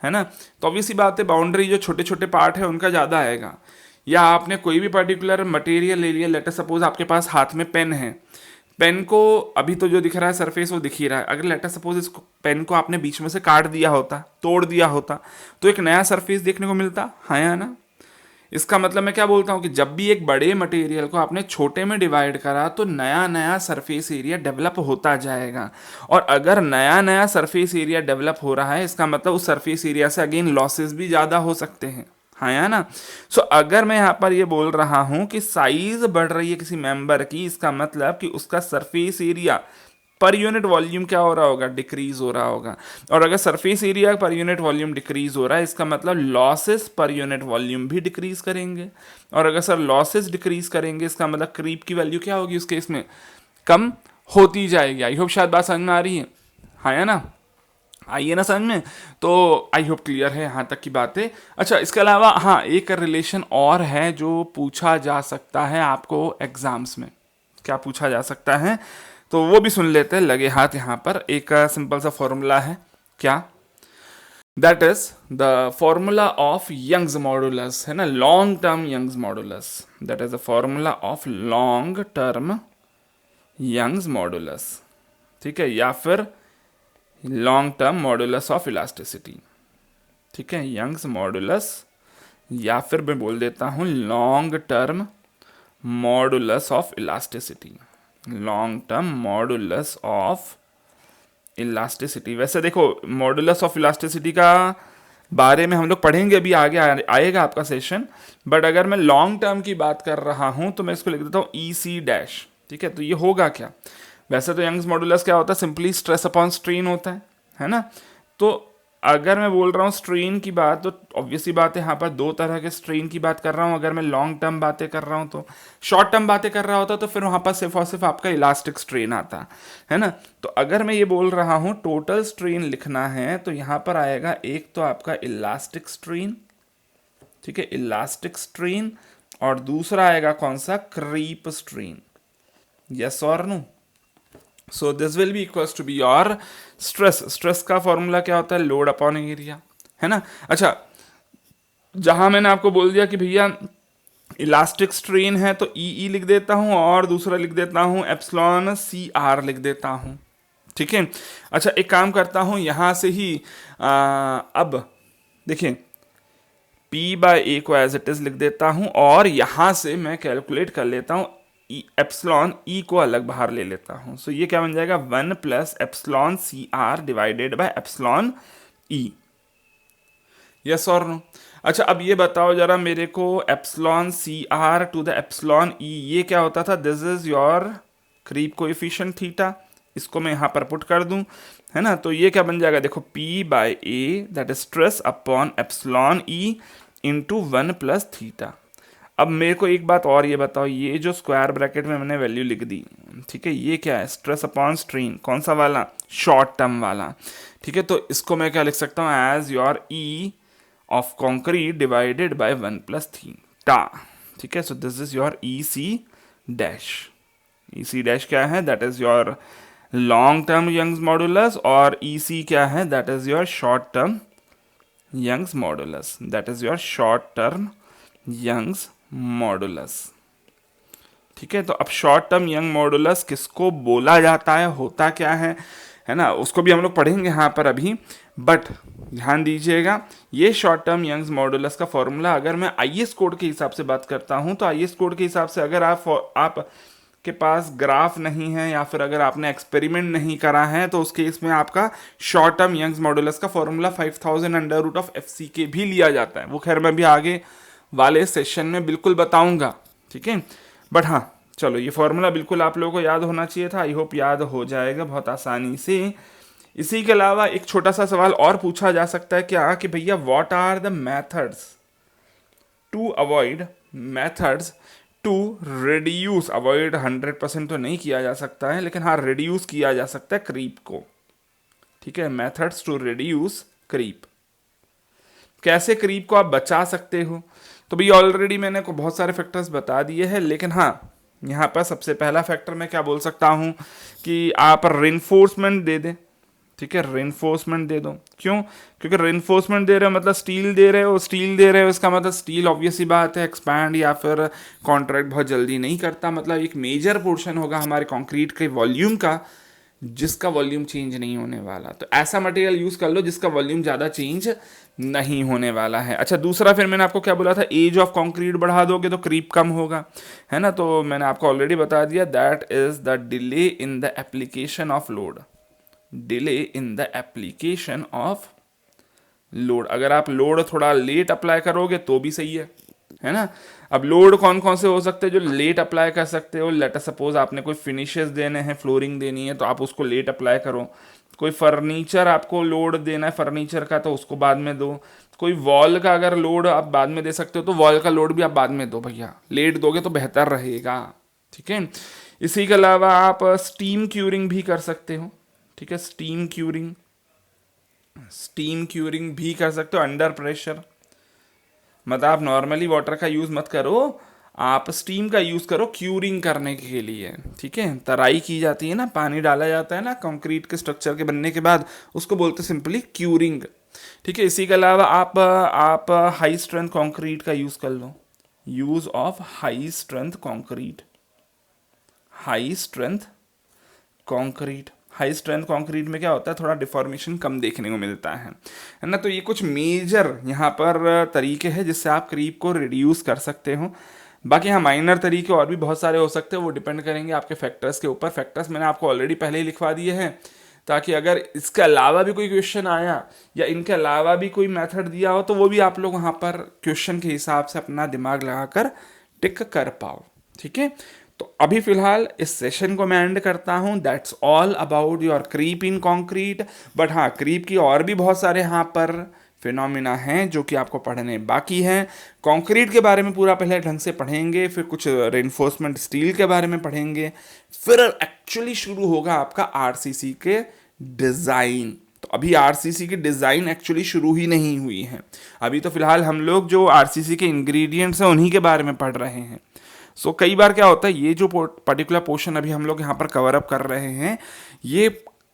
है ना, तो ऑब्वियस सी बात है बाउंड्री जो छोटे छोटे पार्ट है उनका ज़्यादा आएगा। या आपने कोई भी पर्टिकुलर मटेरियल ले लिया, लेटर सपोज आपके पास हाथ में पेन है, पेन को अभी तो जो दिख रहा है सरफेस वो दिख ही रहा है, अगर लेटर सपोज इस पेन को आपने बीच में से काट दिया होता, तोड़ दिया होता, तो एक नया सरफेस देखने को मिलता, हाँ या ना? इसका मतलब मैं क्या बोलता हूँ कि जब भी एक बड़े मटेरियल को आपने छोटे में डिवाइड करा तो नया नया सरफेस एरिया डेवलप होता जाएगा। और अगर नया नया सरफेस एरिया डेवलप हो रहा है इसका मतलब उस सरफेस एरिया से अगेन लॉसेस भी ज़्यादा हो सकते हैं, हाँ या ना? सो अगर मैं यहाँ पर ये बोल रहा हूँ कि साइज बढ़ रही है किसी मेंबर की, इसका मतलब कि उसका surface area per unit volume क्या हो रहा होगा, डिक्रीज हो रहा होगा। और अगर surface area per unit volume decrease हो रहा है इसका मतलब लॉसेस पर यूनिट वॉल्यूम भी डिक्रीज करेंगे। और अगर सर लॉसेस डिक्रीज करेंगे इसका मतलब क्रीप की वैल्यू क्या होगी उस केस में, कम होती जाएगी। आई होप शायद बात समझ में आ रही है, हाँ या ना? आइए ना समझ में। तो आई होप क्लियर है यहाँ तक की बातें। अच्छा, इसके अलावा हाँ एक रिलेशन और है जो पूछा जा सकता है आपको एग्जाम्स में। क्या पूछा जा सकता है तो वो भी सुन लेते हैं लगे हाथ। यहाँ पर एक सिंपल सा फॉर्मूला है, क्या? That is the formula of Young's modulus, है ना, long term Young's modulus. That is the formula of long term Young's modulus, ठीक है, या फिर long term modulus of elasticity, ठीक है, यंग्स मॉडुलस, या फिर मैं बोल देता हूँ long term modulus of elasticity, long term modulus of elasticity. वैसे देखो मॉडुलस ऑफ इलास्टिसिटी का बारे में हम लोग पढ़ेंगे, अभी आगे आएगा आपका सेशन, बट अगर मैं लॉन्ग टर्म की बात कर रहा हूं तो मैं इसको लिख देता हूं ई सी डैश, ठीक है। तो ये होगा क्या, वैसे तो यंग्स मॉडुलस क्या होता है, सिंपली स्ट्रेस अपॉन स्ट्रेन होता है ना। तो अगर मैं बोल रहा हूँ स्ट्रेन की बात तो ऑब्वियसली बात है यहाँ पर दो तरह के स्ट्रेन की बात कर रहा हूँ। अगर मैं लॉन्ग टर्म बातें कर रहा हूँ तो, शॉर्ट टर्म बातें कर रहा होता तो फिर वहाँ पर सिर्फ और सिर्फ आपका इलास्टिक स्ट्रेन आता है ना। तो अगर मैं ये बोल रहा हूँ टोटल स्ट्रेन लिखना है तो यहाँ पर आएगा एक तो आपका इलास्टिक स्ट्रेन, ठीक है, इलास्टिक स्ट्रेन, और दूसरा आएगा कौन सा, क्रीप स्ट्रेन। यस और no? So this will be equals to be your stress. Stress का फॉर्मूला क्या होता है, लोड अपॉन एरिया, है ना। अच्छा, जहां मैंने आपको बोल दिया कि भैया इलास्टिक स्ट्रेन है तो ई लिख देता हूं और दूसरा लिख देता हूं एप्सिलॉन सी आर लिख देता हूं, ठीक है। अच्छा, एक काम करता हूं यहां से ही अब देखिए P बाय ए को एज इट इज लिख देता हूं और यहां से मैं कैलकुलेट कर लेता हूं एप्सिलॉन ई को अलग बाहर ले लेता हूं। सो ये क्या बन जाएगा, 1 plus epsilon C R divided by epsilon E. Yes और नो? अच्छा, अब ये बताओ जरा मेरे को epsilon C R to the epsilon E ये क्या होता था, this is your creep coefficient theta, इसको मैं यहाँ पर पुट कर दूं, है ना। तो ये क्या बन जाएगा, देखो P by A that is stress upon epsilon E into 1 plus theta. अब मेरे को एक बात और ये बताओ, ये जो स्क्वायर ब्रैकेट में मैंने वैल्यू लिख दी, ठीक है, ये क्या है, स्ट्रेस अपॉन स्ट्रेन, कौन सा वाला, शॉर्ट टर्म वाला, ठीक है। तो इसको मैं क्या लिख सकता हूँ, as your E of concrete divided by 1 plus theta, ठीक है। So this is your E C dash. E C dash क्या है, that is your long term Young's modulus, और ई सी क्या है, that is your short term Young's modulus, that is your short term Young's modulus, ठीक है। तो अब short term young modulus किसको बोला जाता है, होता क्या है ना, उसको भी हम लोग पढ़ेंगे यहाँ पर अभी, बट ध्यान दीजिएगा ये शॉर्ट टर्म यंग्स मॉडुलस का फॉर्मूला अगर मैं आईएस कोड के हिसाब से बात करता हूँ तो आईएस कोड के हिसाब से अगर आप के पास ग्राफ नहीं है या फिर अगर आपने एक्सपेरिमेंट नहीं करा है तो उस केस में आपका शॉर्ट टर्म यंग्स मॉडुलस का formula 5000 under root of F C के भी लिया जाता है। वो खैर मैं भी आगे वाले सेशन में बिल्कुल बताऊंगा, ठीक है। बट हाँ चलो, ये फॉर्मूला बिल्कुल आप लोगों को याद होना चाहिए था, आई होप याद हो जाएगा बहुत आसानी से। इसी के अलावा एक छोटा सा सवाल और पूछा जा सकता है क्या, कि भैया what are the methods to avoid, methods to reduce, avoid 100% तो नहीं किया जा सकता है लेकिन हाँ रिड्यूस किया जा सकता है क्रीप को, ठीक है, मेथड्स टू रिड्यूस क्रीप, कैसे क्रीप को आप बचा सकते हो। तो भाई ऑलरेडी मैंने को बहुत सारे फैक्टर्स बता दिए हैं, लेकिन हाँ यहाँ पर सबसे पहला फैक्टर मैं क्या बोल सकता हूँ कि आप रेनफोर्समेंट दे दें। ठीक है, रेनफोर्समेंट दे दो। क्यों? क्योंकि रेनफोर्समेंट दे रहे हो मतलब स्टील दे रहे हो, स्टील दे रहे हो इसका मतलब स्टील ऑब्वियस ही बात है एक्सपैंड या फिर कॉन्ट्रैक्ट बहुत जल्दी नहीं करता, मतलब एक मेजर पोर्शन होगा हमारे कंक्रीट के वॉल्यूम का जिसका वॉल्यूम चेंज नहीं होने वाला। तो ऐसा मटेरियल यूज कर लो जिसका वॉल्यूम ज़्यादा चेंज नहीं होने वाला है। अच्छा, दूसरा फिर मैंने आपको क्या बोला था, एज ऑफ कंक्रीट बढ़ा दोगे तो क्रीप कम होगा, है ना। तो मैंने आपको ऑलरेडी बता दिया, that is the delay in the application of load, delay in the application of load. अगर आप लोड थोड़ा लेट अप्लाई करोगे तो भी सही है ना। अब लोड कौन कौन से हो सकते हैं जो लेट अप्लाई कर सकते हो, लेट सपोज आपने कोई फिनिशेस देने हैं, फ्लोरिंग देनी है तो आप उसको लेट अप्लाई करो। कोई फर्नीचर आपको लोड देना है फर्नीचर का तो उसको बाद में दो। कोई वॉल का अगर लोड आप बाद में दे सकते हो तो वॉल का लोड भी आप बाद में दो भैया, लेट दोगे तो बेहतर रहेगा। ठीक है, इसी के अलावा आप स्टीम क्यूरिंग भी कर सकते हो। ठीक है, स्टीम क्यूरिंग भी कर सकते हो अंडर प्रेशर। मतलब आप नॉर्मली वाटर का यूज मत करो, आप स्टीम का यूज करो क्यूरिंग करने के लिए। ठीक है, तराई की जाती है ना, पानी डाला जाता है ना कंक्रीट के स्ट्रक्चर के बनने के बाद, उसको बोलते सिंपली क्यूरिंग। ठीक है, इसी के अलावा आप हाई स्ट्रेंथ कंक्रीट का यूज कर लो, use of high strength concrete, high strength concrete. High strength concrete में क्या होता है, थोड़ा डिफॉर्मेशन कम देखने को मिलता है ना। तो ये कुछ मेजर यहाँ पर तरीके हैं जिससे आप क्रीप को रिड्यूस कर सकते हो। बाकी हाँ माइनर तरीके और भी बहुत सारे हो सकते हैं, वो डिपेंड करेंगे आपके फैक्टर्स के ऊपर। फैक्टर्स मैंने आपको ऑलरेडी पहले ही लिखवा दिए हैं, ताकि अगर इसके अलावा भी कोई क्वेश्चन आया या इनके अलावा भी कोई मेथड दिया हो तो वो भी आप लोग वहाँ पर क्वेश्चन के हिसाब से अपना दिमाग लगाकर टिक कर पाओ। ठीक है, तो अभी फिलहाल इस सेशन को मैं एंड करता हूं। That's all about your creep in concrete. But हाँ, क्रीप की और भी बहुत सारे यहाँ पर फिनोमिना हैं जो कि आपको पढ़ने बाकी हैं। कंक्रीट के बारे में पूरा पहले ढंग से पढ़ेंगे, फिर कुछ रेनफोर्समेंट स्टील के बारे में पढ़ेंगे, फिर एक्चुअली शुरू होगा आपका आरसीसी के डिज़ाइन। तो अभी आरसीसी की डिज़ाइन एक्चुअली शुरू ही नहीं हुई है, अभी तो फिलहाल हम लोग जो आरसीसी के इंग्रेडिएंट्स हैं उन्हीं के बारे में पढ़ रहे हैं। सो कई बार क्या होता है, ये जो पर्टिकुलर पोर्शन अभी हम लोग यहाँ पर कवर अप कर रहे हैं, ये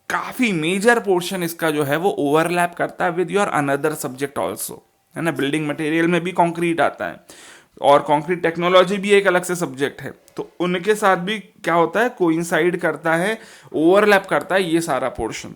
काफ़ी मेजर पोर्शन इसका जो है वो ओवरलैप करता है with your another subject also, है ना। बिल्डिंग मटेरियल में भी कंक्रीट आता है और कंक्रीट टेक्नोलॉजी भी एक अलग से सब्जेक्ट है, तो उनके साथ भी क्या होता है, कोइंसाइड करता है, ओवरलैप करता है ये सारा पोर्शन।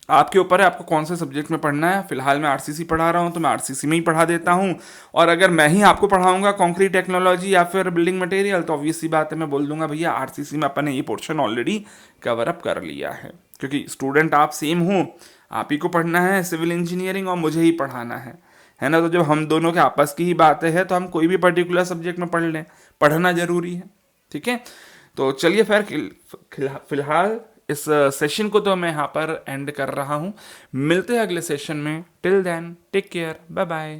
आपके ऊपर है आपको कौन से सब्जेक्ट में पढ़ना है। फिलहाल मैं आरसीसी पढ़ा रहा हूँ तो मैं आरसीसी में ही पढ़ा देता हूँ, और अगर मैं ही आपको पढ़ाऊंगा कंक्रीट टेक्नोलॉजी या फिर बिल्डिंग मटेरियल तो ऑब्वियस सी बात है मैं बोल दूंगा भैया आरसीसी में अपन ने ये पोर्शन ऑलरेडी कवर अप कर लिया है, क्योंकि स्टूडेंट आप सेम हो, आप ही को पढ़ना है सिविल इंजीनियरिंग और मुझे ही पढ़ाना है ना। तो जब हम दोनों के आपस की ही बातें हैं तो हम कोई भी पर्टिकुलर सब्जेक्ट में पढ़ लें, पढ़ना जरूरी है। ठीक है, तो चलिए फिर फिलहाल इस सेशन को तो मैं यहाँ पर एंड कर रहा हूँ। मिलते हैं अगले सेशन में। Till then take care, bye bye.